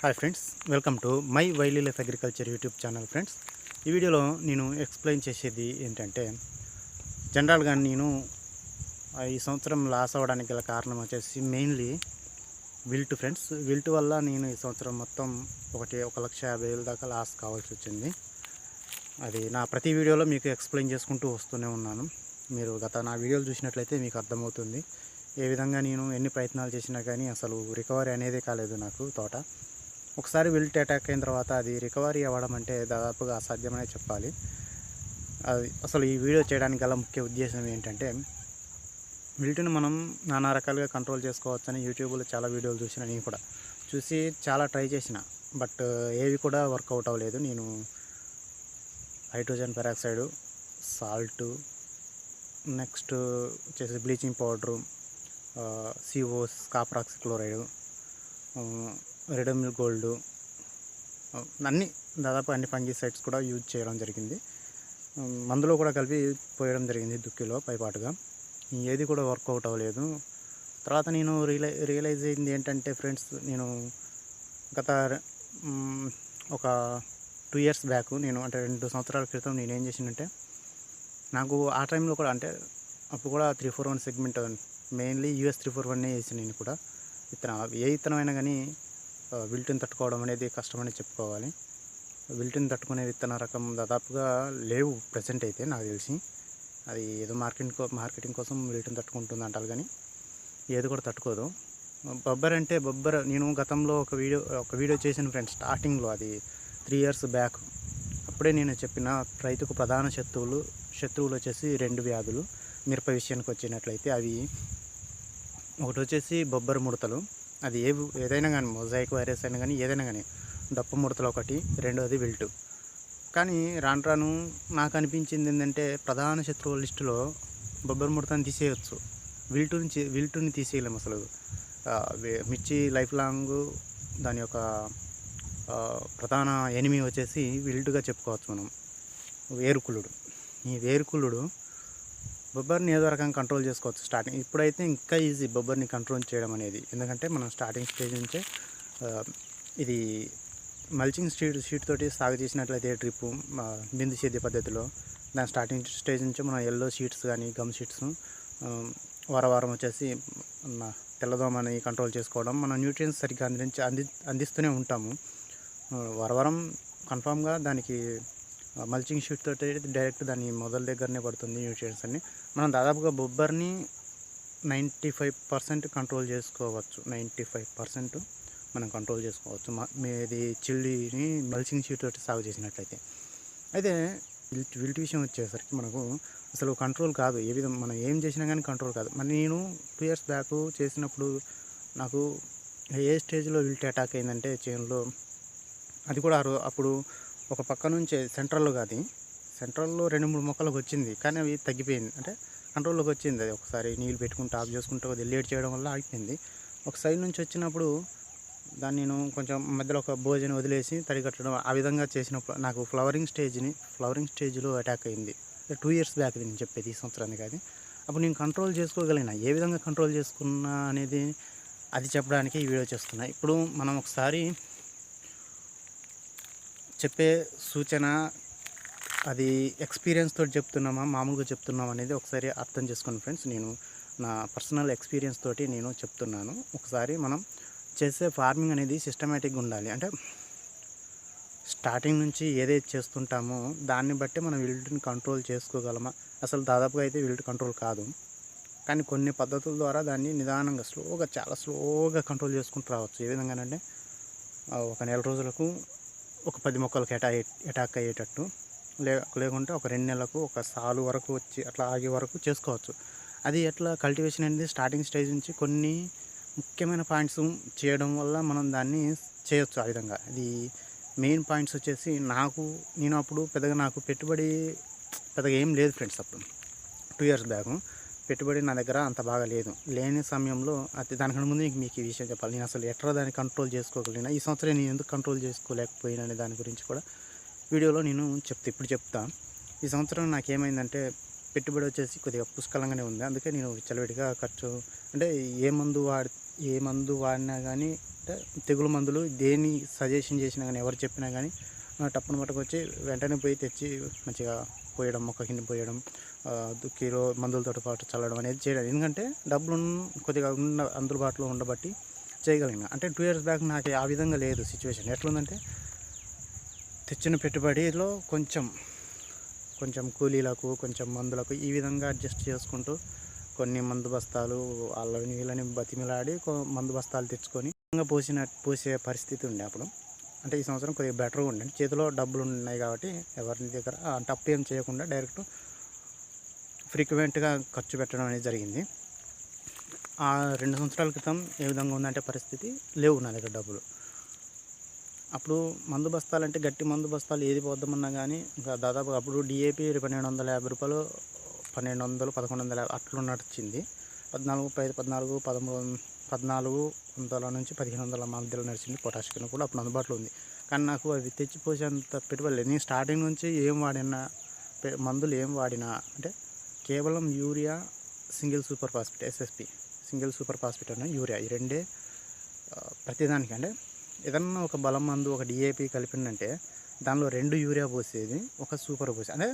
Hi friends, welcome to my wily life agriculture YouTube channel. Friends, ఈ వీడియోలో నేను explain చేసేది ఏంటంటే, జనరల్గా నేను ఈ సంవత్సరం లాస్ అవ్వడానికి గల కారణం వచ్చేసి మెయిన్లీ విల్ట్. ఫ్రెండ్స్, విల్ట్ వల్ల నేను ఈ సంవత్సరం మొత్తం 1,50,000 దాకా లాస్ కావాల్సి వచ్చింది. అది నా ప్రతి వీడియోలో మీకు ఎక్స్ప్లెయిన్ చేసుకుంటూ వస్తూనే ఉన్నాను. మీరు నా వీడియోలు చూసినట్లయితే మీకు అర్థమవుతుంది ఏ విధంగా నేను ఎన్ని ప్రయత్నాలు చేసినా కానీ అసలు రికవరీ అనేది కాలేదు నాకు తోట. ఒకసారి విల్ట్ అటాక్ అయిన తర్వాత అది రికవరీ అవ్వడం అంటే దాదాపుగా అసాధ్యమనే చెప్పాలి. అది అసలు ఈ వీడియో చేయడానికి గల ముఖ్య ఉద్దేశం ఏంటంటే, విల్ట్ని మనం నానా రకాలుగా కంట్రోల్ చేసుకోవచ్చని యూట్యూబ్లో చాలా వీడియోలు చూసిన, నేను కూడా చూసి చాలా ట్రై చేసిన. బట్ ఏవి కూడా వర్కౌట్ అవ్వలేదు. నేను హైడ్రోజన్ పెరాక్సైడ్, సాల్టు, నెక్స్ట్ వచ్చేసి బ్లీచింగ్ పౌడరు, సిఓస్, కాపరాక్సి క్లోరైడ్, రెడమిల్ గోల్డ్, అన్నీ దాదాపు అన్ని ఫంగిసైడ్స్ కూడా యూజ్ చేయడం జరిగింది. మందులో కూడా కలిపి పోయడం జరిగింది దుక్కిలో పైపాటుగా. ఏది కూడా వర్కౌట్ అవ్వలేదు. తర్వాత నేను రియలైజ్ అయింది ఏంటంటే ఫ్రెండ్స్, నేను గత ఒక 2 ఇయర్స్ బ్యాక్, నేను అంటే 2 సంవత్సరాల క్రితం నేను ఏం చేసిందంటే, నాకు ఆ టైంలో కూడా అంటే అప్పుడు కూడా 341 సెగ్మెంట్, మెయిన్లీ US 341 వేసి నేను కూడా విత్తనాలు, ఏ విత్తనమైనా కానీ విల్ట్ని తట్టుకోవడం అనేది కష్టమని చెప్పుకోవాలి. విల్ట్ని తట్టుకునే విత్తన రకం దాదాపుగా లేవు ప్రజెంట్ అయితే నాకు తెలిసి. అది ఏదో మార్కెటింగ్ కోసం విల్ట్ని తట్టుకుంటుంది అంటారు, కానీ ఏది కూడా తట్టుకోదు. బొబ్బర్ అంటే బొబ్బర్, నేను గతంలో ఒక వీడియో చేసిన ఫ్రెండ్స్, స్టార్టింగ్లో, అది 3 ఇయర్స్ బ్యాక్. అప్పుడే నేను చెప్పిన రైతుకు ప్రధాన శత్రువులు వచ్చేసి 2 వ్యాధులు. మిరప విషయానికి వచ్చినట్లయితే అవి ఒకటి వచ్చేసి బొబ్బర్ ముడతలు, అది ఏదైనా కానీ మొజాయిక్ వైరస్ అయినా కానీ ఏదైనా కానీ, దప్ప ముడతలు ఒకటి, రెండోది విల్టు. కానీ రాను రాను నాకు అనిపించింది ఏంటంటే, ప్రధాన శత్రువుల లిస్టులో బొబ్బర్ ముడతని తీసేయచ్చు, విల్టుని తీసేయలేము అసలు. మిర్చి లైఫ్ లాంగ్ దాని యొక్క ప్రధాన ఎనిమి వచ్చేసి విల్టుగా చెప్పుకోవచ్చు మనం, వేరుకుళ్ళుడు. ఈ వేరుకుళ్ళుడు బొబ్బర్ని ఏదో రకంగా కంట్రోల్ చేసుకోవచ్చు స్టార్టింగ్. ఇప్పుడైతే ఇంకా ఈజీ బొబ్బర్ని కంట్రోల్ చేయడం అనేది, ఎందుకంటే మనం స్టార్టింగ్ స్టేజ్ నుంచే ఇది మల్చింగ్ షీట్ తోటి సాగు చేసినట్లయితే డ్రిప్ బిందు సేద్య పద్ధతిలో, దాని స్టార్టింగ్ స్టేజ్ నుంచే మనం ఎల్లో షీట్స్ కానీ గమ్ షీట్స్ వారం వచ్చేసి తెల్లదోమని కంట్రోల్ చేసుకోవడం, మనం న్యూట్రియన్స్ సరిగ్గా అందిస్తూనే ఉంటాము. వారం కన్ఫామ్గా దానికి మల్చింగ్ షీట్ తోటి డైరెక్ట్ దాని మొదల దగ్గరనే పడుతుంది న్యూట్రియన్స్ అన్ని. మనం దాదాపుగా బొబ్బర్ని 95% కంట్రోల్ చేసుకోవచ్చు. 95% మనం కంట్రోల్ చేసుకోవచ్చు మీది చిల్లీని మల్చింగ్ షీట్ తోటి సాగు చేసినట్లయితే. అయితే విల్ట్ విషయం వచ్చేసరికి మనకు అసలు కంట్రోల్ కాదు, ఏ విధంగా మనం ఏం చేసినా కానీ కంట్రోల్ కాదు. మరి నేను 2 ఇయర్స్ బ్యాక్ చేసినప్పుడు నాకు ఏ స్టేజ్లో విల్ట్ అటాక్ అయిందంటే చేనులో, అది కూడా అప్పుడు ఒక పక్క నుంచే సెంట్రల్లో 2-3 మొక్కలకు వచ్చింది, కానీ అవి తగ్గిపోయింది. అంటే కంట్రోల్లోకి వచ్చింది. అది ఒకసారి నీళ్ళు పెట్టుకుంటూ ఆఫ్ చేసుకుంటూ అది లేట్ చేయడం వల్ల ఆగిపోయింది. ఒక సైడ్ నుంచి వచ్చినప్పుడు దాన్ని నేను కొంచెం మధ్యలో ఒక భోజనం వదిలేసి తడిగట్టడం, ఆ విధంగా చేసినప్పుడు నాకు ఫ్లవరింగ్ స్టేజ్లో అటాక్ అయింది. 2 ఇయర్స్ బ్యాక్ నేను చెప్పేది, ఈ సంవత్సరానికి కాదు. అప్పుడు నేను కంట్రోల్ చేసుకోగలిగిన, ఏ విధంగా కంట్రోల్ చేసుకున్నా అనేది అది చెప్పడానికి ఈ వీడియో చేస్తున్నా. ఇప్పుడు మనం ఒకసారి చెప్పే సూచన అది ఎక్స్పీరియన్స్ తోటి చెప్తున్నామా మామూలుగా చెప్తున్నామా అనేది ఒకసారి అర్థం చేసుకోండి ఫ్రెండ్స్. నేను నా పర్సనల్ ఎక్స్పీరియన్స్ తోటి నేను చెప్తున్నాను. ఒకసారి మనం చేసే ఫార్మింగ్ అనేది సిస్టమేటిక్గా ఉండాలి. అంటే స్టార్టింగ్ నుంచి ఏదైతే చేస్తుంటామో దాన్ని బట్టి మనం విల్ట్ని కంట్రోల్ చేసుకోగలమా? అసలు దాదాపుగా అయితే విల్ట్ కంట్రోల్ కాదు, కానీ కొన్ని పద్ధతుల ద్వారా దాన్ని నిదానంగా చాలా స్లోగా కంట్రోల్ చేసుకుంటూ రావచ్చు. ఏ విధంగానంటే, ఒక నెల రోజులకు ఒక 10 మొక్కలకు అటాక్ అయ్యేటట్టు, లేకుంటే ఒక 2 నెలలకు ఒక సాలు వరకు వచ్చి అట్లా ఆగే వరకు చేసుకోవచ్చు. అది ఎట్లా కల్టివేషన్ అనేది స్టార్టింగ్ స్టేజ్ నుంచి కొన్ని ముఖ్యమైన పాయింట్స్ చేయడం వల్ల మనం దాన్ని చేయొచ్చు ఆ విధంగా. అది మెయిన్ పాయింట్స్ వచ్చేసి నేను అప్పుడు నాకు పెట్టుబడి పెద్దగా ఏం లేదు ఫ్రెండ్స్. అప్పుడు 2 ఇయర్స్ బ్యాక్ పెట్టుబడి నా దగ్గర అంత బాగా లేని సమయంలో, దానికన్నా ముందు మీకు ఈ విషయం చెప్పాలి. నేను అసలు ఎట్లా దాన్ని కంట్రోల్ చేసుకోగలిగిన, ఈ సంవత్సరం నేను ఎందుకు కంట్రోల్ చేసుకోలేకపోయినా అనే దాని గురించి కూడా వీడియోలో నేను ఇప్పుడు చెప్తా. ఈ సంవత్సరం నాకేమైందంటే, పెట్టుబడి వచ్చేసి కొద్దిగా పుష్కలంగానే ఉంది. అందుకే నేను విచ్చలవిడిగా ఖర్చు, అంటే ఏ మందు ఏ మందు వాడినా కానీ అంటే తెగులు మందులు దేని సజెషన్ చేసినా కానీ ఎవరు చెప్పినా కానీ టప్పున పట్టుకొచ్చి వెంటనే పోయి తెచ్చి మంచిగా పోయడం, మొక్క కింద పోయడం, దుక్కిలో మందులతో పాటు చల్లడం అనేది చేయడం. ఎందుకంటే డబ్బులు కొద్దిగా అందుబాటులో ఉండబట్టి చేయగలిగిన. అంటే 2 years బ్యాక్ నాకు ఆ విధంగా లేదు సిచ్యువేషన్. ఎట్లుందంటే తెచ్చిన పెట్టుబడిలో కొంచెం కూలీలకు, కొంచెం మందులకు ఈ విధంగా అడ్జస్ట్ చేసుకుంటూ కొన్ని మందు బస్తాలు వాళ్ళని వీళ్ళని బతిమిలాడి మందు బస్తాలు తెచ్చుకొని పోసే పరిస్థితి ఉండే అప్పుడు. అంటే ఈ సంవత్సరం కొద్దిగా బెటర్గా ఉండే, చేతిలో డబ్బులు ఉన్నాయి కాబట్టి ఎవరి దగ్గర అంటే అప్పు ఏం చేయకుండా డైరెక్ట్ ఫ్రీక్వెంట్గా ఖర్చు పెట్టడం అనేది జరిగింది. ఆ 2 సంవత్సరాల క్రితం ఏ విధంగా ఉందంటే పరిస్థితి లేవు నా దగ్గర డబ్బులు. అప్పుడు మందు బస్తాలు అంటే గట్టి మందు బస్తాలు ఏది పోద్దామన్నా కానీ ఇంకా దాదాపు అప్పుడు డిఏపి 1250 రూపాయలు, 1200, 1150 అట్లా నడిచింది. 1400 నుంచి 1500 మధ్యలో నడిచింది. పొటాష్ కింద కూడా అప్పుడు అందుబాటులో ఉంది. కానీ నాకు అవి తెచ్చిపోసేంత పెట్టుబడి లేదు. నేను స్టార్టింగ్ నుంచి మందులు ఏం వాడినా అంటే కేవలం urea, single super phosphate, SSP, single super phosphate అన్న యూరియా, ఈ రెండే ప్రతిదానికి. అంటే ఏదన్నా ఒక బలం మందు, ఒక డిఏపి కలిపిందంటే దానిలో 2 యూరియా పోసేది, ఒక సూపర్ పోసేది. అంటే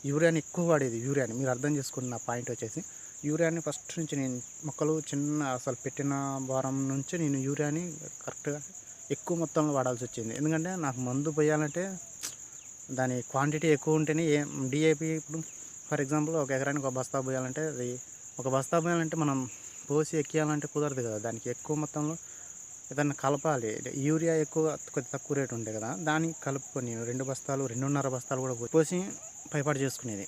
యూరియాని ఎక్కువ వాడేది. యూరియాని మీరు అర్థం చేసుకున్న పాయింట్ వచ్చేసి యూరియాని ఫస్ట్ నుంచి నేను మొక్కలు అసలు పెట్టిన వారం నుంచి నేను యూరియాని కరెక్ట్గా ఎక్కువ మొత్తంలో వాడాల్సి వచ్చింది. ఎందుకంటే నాకు మందు పోయాలంటే దాని క్వాంటిటీ ఎక్కువ ఉంటేనే డిఏపి ఇప్పుడు ఫర్ ఎగ్జాంపుల్ ఒక ఎకరానికి ఒక బస్తా పోయాలంటే మనం పోసి ఎక్కియాలంటే కుదరదు కదా. దానికి ఎక్కువ మొత్తంలో ఏదన్నా కలపాలి. యూరియా కొద్ది తక్కువ రేటు ఉండే కదా, దాన్ని కలుపుకొని నేను 2 బస్తాలు, 2.5 బస్తాలు కూడా పోసి పైపాటు చేసుకునేది.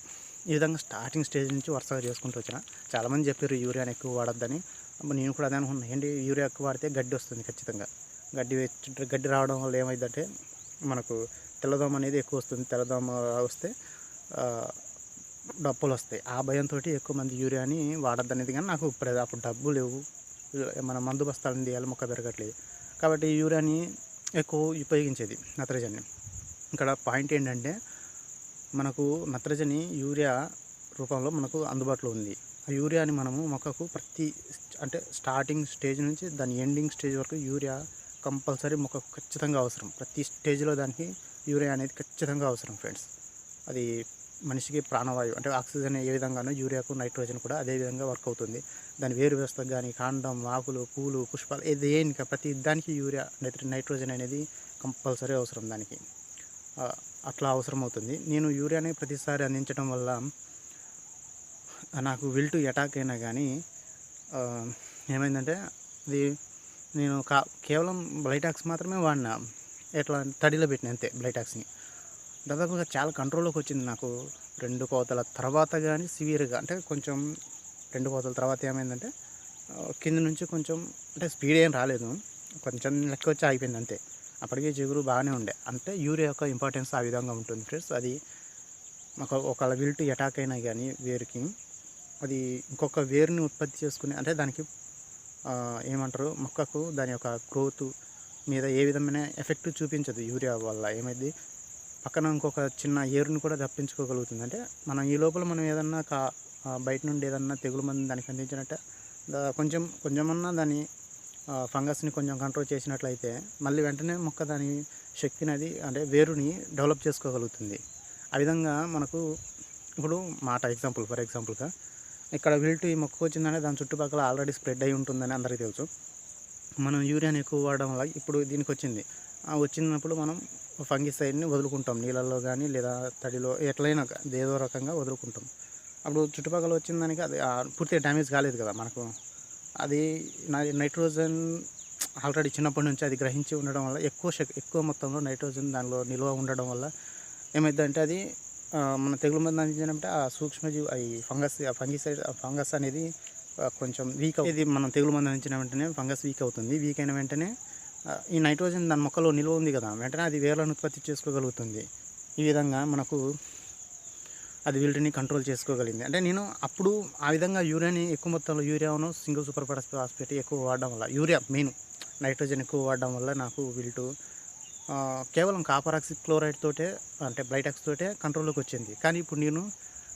ఈ విధంగా స్టార్టింగ్ స్టేజ్ నుంచి వరుసగా చేసుకుంటూ వచ్చిన. చాలామంది చెప్పారు యూరియాని ఎక్కువ వాడొద్దని. నేను కూడా అదే అనుకున్నాను. ఏంటి యూరియా ఎక్కువ వాడితే గడ్డి వస్తుంది ఖచ్చితంగా. గడ్డి రావడం వల్ల ఏమైందంటే మనకు తెల్లదోమ అనేది ఎక్కువ వస్తుంది. తెల్లదోమ వస్తే డప్పులు వస్తాయి. ఆ భయంతో ఎక్కువ మంది యూరియాని వాడద్దు అనేది. కానీ నాకు అప్పుడు డబ్బు లేవు, మన మందు బస్తాలను తీయాలి, మొక్క పెరగట్లేదు కాబట్టి యూరియాని ఎక్కువ ఉపయోగించేది, నత్రజని. ఇక్కడ పాయింట్ ఏంటంటే మనకు నత్రజని యూరియా రూపంలో మనకు అందుబాటులో ఉంది. ఆ యూరియాని మనము మొక్కకు అంటే స్టార్టింగ్ స్టేజ్ నుంచి దాని ఎండింగ్ స్టేజ్ వరకు యూరియా కంపల్సరీ మొక్కకు ఖచ్చితంగా అవసరం. ప్రతి స్టేజ్లో దానికి యూరియా అనేది ఖచ్చితంగా అవసరం ఫ్రెండ్స్. అది మనిషికి ప్రాణవాయువు. అంటే ఆక్సిజన్ ఏ విధంగానో యూరియాకు నైట్రోజన్ కూడా అదే విధంగా వర్క్ అవుతుంది. దాని వేరు వ్యవస్థకు కానీ, కాండం, ఆకులు, పూలు, పుష్పాలు దేనికి ప్రతి దానికి యూరియా నైట్రోజన్ అనేది కంపల్సరీ అవసరం దానికి. అట్లా అవసరం అవుతుంది. నేను యూరియాని ప్రతిసారి అందించడం వల్ల నాకు విల్టు అటాక్ అయినా కానీ ఏమైందంటే అది నేను కేవలం బ్లైటాక్స్ మాత్రమే వాడినా. ఎట్లా తడిలో పెట్టిన అంతే బ్లైటాక్స్ని. దాదాపుగా చాలా కంట్రోల్లోకి వచ్చింది నాకు 2 కోతల తర్వాత కానీ సివియర్గా. అంటే కొంచెం 2 కోతల తర్వాత ఏమైందంటే కింద నుంచి కొంచెం అంటే స్పీడ్ ఏం రాలేదు, కొంచెం లెక్క వచ్చి ఆగిపోయింది అంతే. అప్పటికే జిగురు బాగానే ఉండే. అంటే యూరియా యొక్క ఇంపార్టెన్స్ ఆ విధంగా ఉంటుంది ఫ్రెండ్స్. అది మాకు ఒకవేళ విల్టు అటాక్ అయినా కానీ వేరుకి, అది ఇంకొక వేరుని ఉత్పత్తి చేసుకుని అంటే దానికి ఏమంటారు మొక్కకు దాని యొక్క గ్రోత్ మీద ఏ విధమైన ఎఫెక్ట్ చూపించదు. యూరియా వల్ల ఏమైంది పక్కన ఇంకొక చిన్న ఏరుని కూడా తప్పించుకోగలుగుతుంది. అంటే మనం ఈ లోపల మనం ఏదన్నా బయట నుండి ఏదన్నా తెగులు మంది దానికి అందించినట్టే కొంచెమన్నా దాని ఫంగస్ని కొంచెం కంట్రోల్ చేసినట్లయితే మళ్ళీ వెంటనే మొక్క దాని శక్తిని అది అంటే వేరుని డెవలప్ చేసుకోగలుగుతుంది. ఆ విధంగా మనకు ఇప్పుడు ఫర్ ఎగ్జాంపుల్గా ఇక్కడ విల్టు ఈ మొక్క వచ్చిందంటే దాని చుట్టుపక్కల ఆల్రెడీ స్ప్రెడ్ అయి ఉంటుందని అందరికీ తెలుసు. మనం యూరియాని ఎక్కువ వాడడం వల్ల ఇప్పుడు దీనికి వచ్చినప్పుడు మనం ఫంగిసైడ్ని వదులుకుంటాం నీళ్ళల్లో కానీ లేదా తడిలో ఎట్లయినా ఏదో రకంగా వదులుకుంటాం. అప్పుడు చుట్టుపక్కల వచ్చిన దానికి అది పూర్తిగా డ్యామేజ్ కాలేదు కదా మనకు. అది నైట్రోజన్ ఆల్రెడీ చిన్నప్పటి నుంచి అది గ్రహించి ఉండడం వల్ల ఎక్కువ మొత్తంలో నైట్రోజన్ దానిలో నిల్వ ఉండడం వల్ల ఏమైందంటే అది మన తెగులు మందు అందించినప్పుడు ఆ సూక్ష్మజీవి ఈ ఫంగస్ అనేది కొంచెం వీక్ అవుతుంది. ఇది మనం తెగులు మందు అందించిన వెంటనే ఫంగస్ వీక్ అవుతుంది. వీక్ అయిన వెంటనే ఈ నైట్రోజన్ దాని మొక్కలో నిల్వ ఉంది కదా, వెంటనే అది వేర్లను ఉత్పత్తి చేసుకోగలుగుతుంది. ఈ విధంగా మనకు అది వీటిని కంట్రోల్ చేసుకోగలిగింది. అంటే నేను అప్పుడు ఆ విధంగా యూరియాని ఎక్కువ మొత్తంలో యూరియాను సింగిల్ సూపర్ ఫాస్ఫేట్ ఎక్కువ వాడడం వల్ల యూరియా మెయిన్ నైట్రోజన్ ఎక్కువ వాడడం వల్ల నాకు విల్టు కేవలం కాపర్ ఆక్సీ క్లోరైడ్ తోటే అంటే బ్లైటాక్స్ తోటే కంట్రోల్లోకి వచ్చింది. కానీ ఇప్పుడు నేను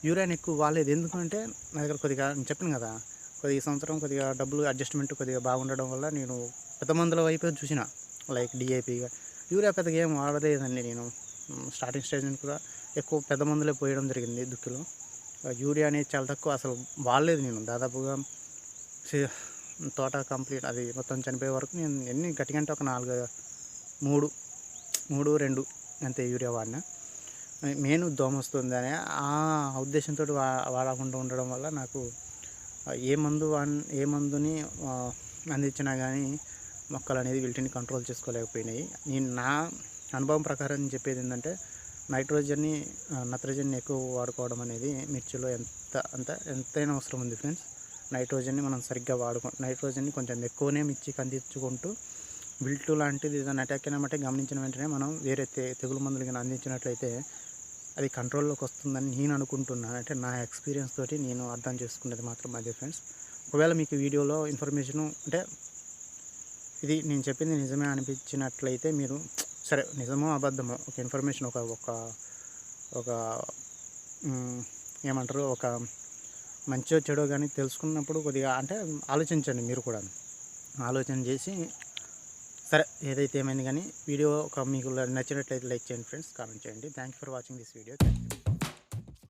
యూరియాని ఎక్కువ వాడలేదు. ఎందుకంటే నా దగ్గర కొద్దిగా నేను చెప్పాను కదా కొద్దిగా ఈ సంవత్సరం కొద్దిగా డబ్బులు అడ్జస్ట్మెంట్ కొద్దిగా బాగుండడం వల్ల నేను పెద్ద మందుల వైపే చూసిన, లైక్ డిఏపిగా. యూరియా పెద్దగా ఏం వాడలేదండి నేను. స్టార్టింగ్ స్టేజ్ నుంచి కూడా ఎక్కువ పెద్ద మందులే పోయడం జరిగింది దుక్కిలో. యూరియా అనేది చాలా తక్కువ, అసలు వాడలేదు నేను. దాదాపుగా సి- తోట కంప్లీట్ అది మొత్తం చనిపోయే వరకు నేను ఎన్ని గట్టిగా అంటే ఒక 3 2 అంతే యూరియా వాడినా. మెయిన్ దోమ వస్తుందని ఆ ఉద్దేశంతో వాడకుండా ఉండడం వల్ల నాకు ఏ మందుని అందించినా కానీ మొక్కలు అనేది వీటిని కంట్రోల్ చేసుకోలేకపోయినాయి. నేను నా అనుభవం ప్రకారం చెప్పేది ఏంటంటే నత్రజన్ని ఎక్కువ వాడుకోవడం అనేది మిర్చిలో ఎంతైనా అవసరం ఉంది ఫ్రెండ్స్. నైట్రోజన్ని మనం సరిగ్గా నైట్రోజన్ని కొంచెం ఎక్కువనే మిర్చికి అందించుకుంటూ విల్టు లాంటిది ఏదైనా అటాక్ అయినామంటే గమనించిన వెంటనే మనం వేరే తెగులు మందులు కానీ అందించినట్లయితే అది కంట్రోల్లోకి వస్తుందని నేను అనుకుంటున్నాను. అంటే నా ఎక్స్పీరియన్స్ తోటి నేను అర్థం చేసుకునేది మాత్రం అదే ఫ్రెండ్స్. ఒకవేళ మీకు వీడియోలో ఇన్ఫర్మేషను అంటే ఇది నేను చెప్పింది నిజమే అనిపించినట్లయితే మీరు సరే నిజమో అబద్ధమో ఒక ఇన్ఫర్మేషన్ ఒక ఏమంటారు, ఒక మంచో చెడో కానీ తెలుసుకున్నప్పుడు కొద్దిగా అంటే ఆలోచించండి. మీరు కూడా ఆలోచన చేసి సరే ఏదైతే ఏమైంది కానీ వీడియో మీకు నచ్చినట్లయితే లైక్ చేయండి ఫ్రెండ్స్, కామెంట్ చేయండి. Thank you for watching this video. Thank you.